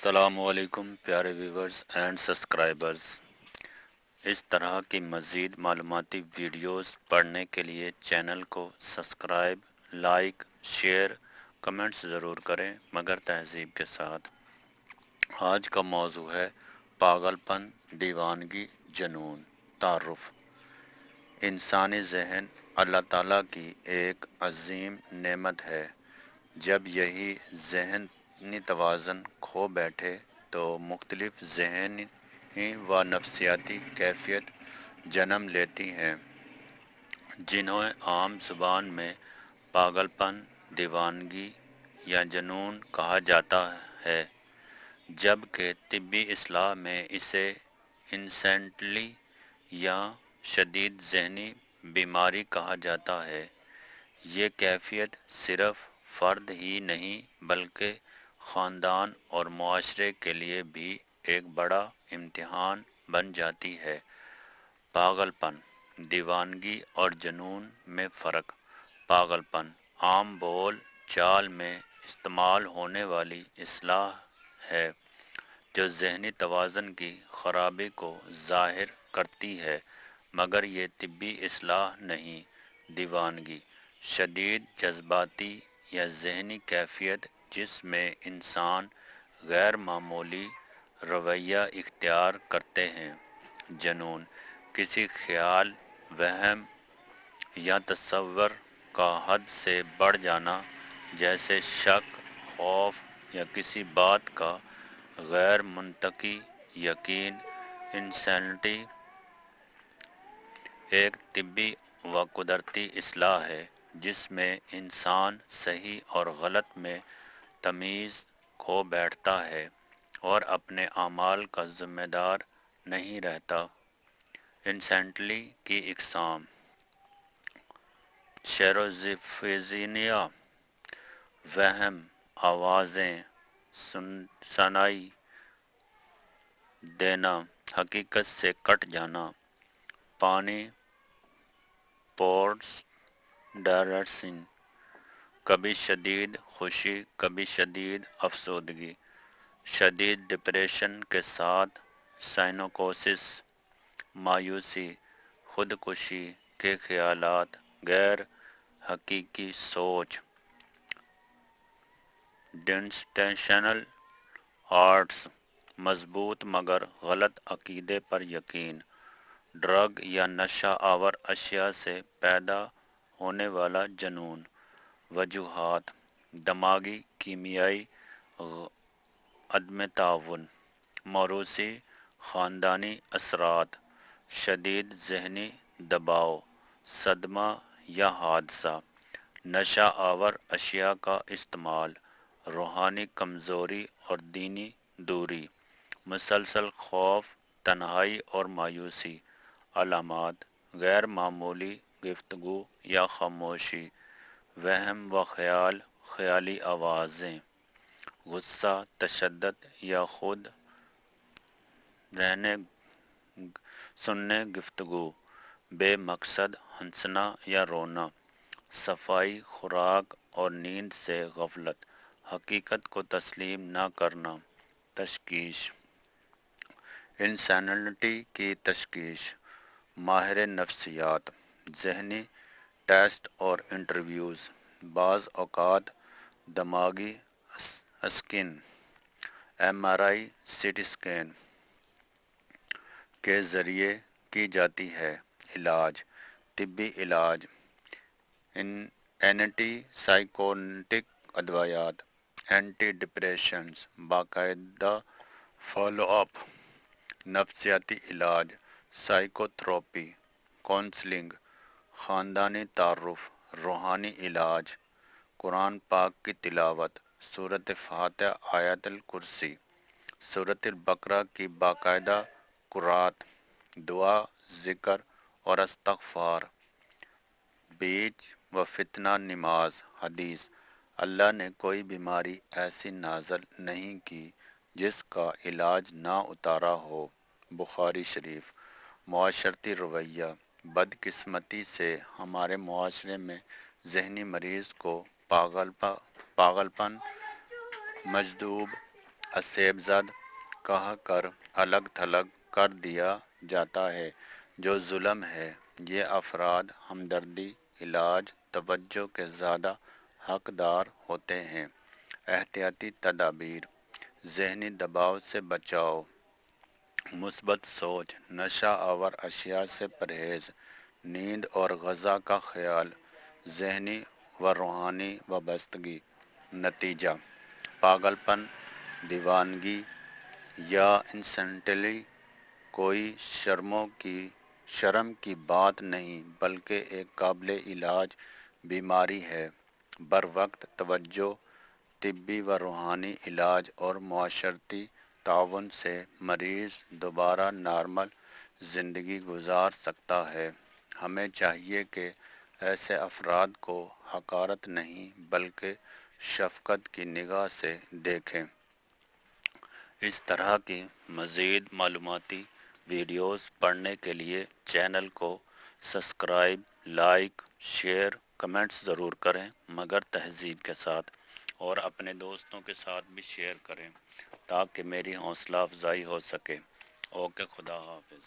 السلام علیکم پیارے ویورز اینڈ سبسکرائبرز۔ اس طرح کی مزید معلوماتی ویڈیوز پڑھنے کے لیے چینل کو سبسکرائب، لائک، شیئر، کمنٹس ضرور کریں مگر تہذیب کے ساتھ۔ آج کا موضوع ہے پاگل پن، دیوانگی، جنون۔ تعارف۔ انسانی ذہن اللہ تعالیٰ کی ایک عظیم نعمت ہے۔ جب یہی ذہنی توازن کھو بیٹھے تو مختلف ذہنی و نفسیاتی کیفیت جنم لیتی ہیں، جنہیں عام زبان میں پاگل پن، دیوانگی یا جنون کہا جاتا ہے، جبکہ طبی اصطلاح میں اسے انسینٹلی یا شدید ذہنی بیماری کہا جاتا ہے۔ یہ کیفیت صرف فرد ہی نہیں بلکہ خاندان اور معاشرے کے لیے بھی ایک بڑا امتحان بن جاتی ہے۔ پاگل پن، دیوانگی اور جنون میں فرق۔ پاگل پن عام بول چال میں استعمال ہونے والی اصطلاح ہے جو ذہنی توازن کی خرابی کو ظاہر کرتی ہے، مگر یہ طبی اصطلاح نہیں۔ دیوانگی شدید جذباتی یا ذہنی کیفیت جس میں انسان غیر معمولی رویہ اختیار کرتے ہیں۔ جنون کسی خیال، وہم یا تصور کا حد سے بڑھ جانا، جیسے شک، خوف یا کسی بات کا غیر منطقی یقین۔ انسینٹی ایک طبی و قدرتی اصطلاح ہے جس میں انسان صحیح اور غلط میں تمیز کھو بیٹھتا ہے اور اپنے اعمال کا ذمہ دار نہیں رہتا۔ انسینٹلی کی اقسام: شیزوفرینیا، وہم، آوازیں سنائی دینا، حقیقت سے کٹ جانا، پانی پورٹس ڈائریکشن، کبھی شدید خوشی کبھی شدید افسردگی، شدید ڈپریشن کے ساتھ سائیکوسس، مایوسی، خودکشی کے خیالات، غیر حقیقی سوچ، ڈسٹینشنل آرٹس، مضبوط مگر غلط عقیدے پر یقین، ڈرگ یا نشہ آور اشیاء سے پیدا ہونے والا جنون۔ وجوہات: دماغی، کیمیائی، عدم تعاون، موروثی، خاندانی اثرات، شدید ذہنی دباؤ، صدمہ یا حادثہ، نشہ آور اشیاء کا استعمال، روحانی کمزوری اور دینی دوری، مسلسل خوف، تنہائی اور مایوسی۔ علامات: غیر معمولی گفتگو یا خاموشی، وہم و خیال، خیالی آوازیں، غصہ، تشدد یا خود سننے گفتگو، بے مقصد ہنسنا یا رونا، صفائی، خوراک اور نیند سے غفلت، حقیقت کو تسلیم نہ کرنا۔ تشخیص: انسینٹی کی تشخیص: ماہر نفسیات، ذہنی ٹیسٹ اور انٹرویوز، بعض اوقات دماغی اسکین، ایم آر آئی، سی ٹی اسکین کے ذریعے کی جاتی ہے۔ علاج: طبی علاج، اینٹی سائیکوٹک ادویات، اینٹی ڈپریشنٹس، باقاعدہ فالو اپ۔ نفسیاتی علاج، سائیکو تھراپی، کونسلنگ، خاندانی تعارف، روحانی علاج، قرآن پاک کی تلاوت، سورۃ فاتحہ، آیت الکرسی، سورۃ البقرہ کی باقاعدہ قرأت، دعا، ذکر اور استغفار، بیچ و فتنہ نماز۔ حدیث: اللہ نے کوئی بیماری ایسی نازل نہیں کی جس کا علاج نہ اتارا ہو۔ بخاری شریف۔ معاشرتی رویہ: بدقسمتی سے ہمارے معاشرے میں ذہنی مریض کو پاگل پن، مجذوب، حسیب زد کہہ کر الگ تھلگ کر دیا جاتا ہے جو ظلم ہے۔ یہ افراد ہمدردی، علاج، توجہ کے زیادہ حقدار ہوتے ہیں۔ احتیاطی تدابیر: ذہنی دباؤ سے بچاؤ، مثبت سوچ، نشہ آور اشیاء سے پرہیز، نیند اور غذا کا خیال، ذہنی و روحانی وابستگی۔ نتیجہ: پاگل پن، دیوانگی یا انسینٹی کوئی شرم کی بات نہیں بلکہ ایک قابل علاج بیماری ہے۔ بروقت توجہ، طبی و روحانی علاج اور معاشرتی تعاون سے مریض دوبارہ نارمل زندگی گزار سکتا ہے۔ ہمیں چاہیے کہ ایسے افراد کو حقارت نہیں بلکہ شفقت کی نگاہ سے دیکھیں۔ اس طرح کی مزید معلوماتی ویڈیوز پڑھنے کے لیے چینل کو سبسکرائب، لائک، شیئر، کمنٹس ضرور کریں مگر تہذیب کے ساتھ، اور اپنے دوستوں کے ساتھ بھی شیئر کریں تاکہ میری حوصلہ افزائی ہو سکے۔ اوکے، خدا حافظ۔